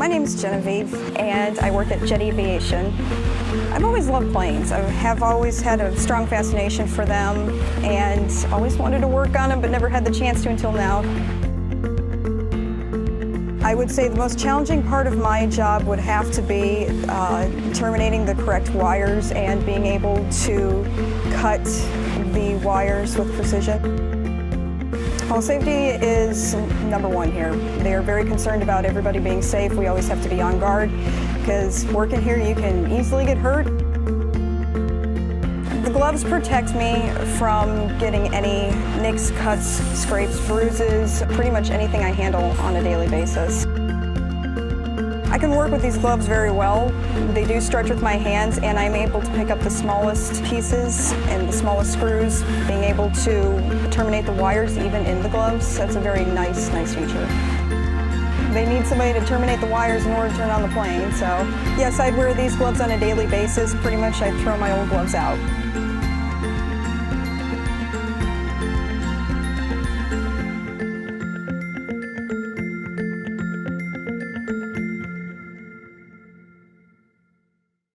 My name's Genevieve, and I work at Jet Aviation. I've always loved planes. I have always had a strong fascination for them, and always wanted to work on them, but never had the chance to until now. I would say the most challenging part of my job would have to be terminating the correct wires and being able to cut the wires with precision. Well, safety is number one here. They are very concerned about everybody being safe. We always have to be on guard because working here you can easily get hurt. The gloves protect me from getting any nicks, cuts, scrapes, bruises, pretty much anything I handle on a daily basis. I can work with these gloves very well. They do stretch with my hands, and I'm able to pick up the smallest pieces and the smallest screws, being able to terminate the wires even in the gloves. That's a very nice feature. They need somebody to terminate the wires in order to turn on the plane, so yes, I'd wear these gloves on a daily basis. Pretty much I'd throw my old gloves out.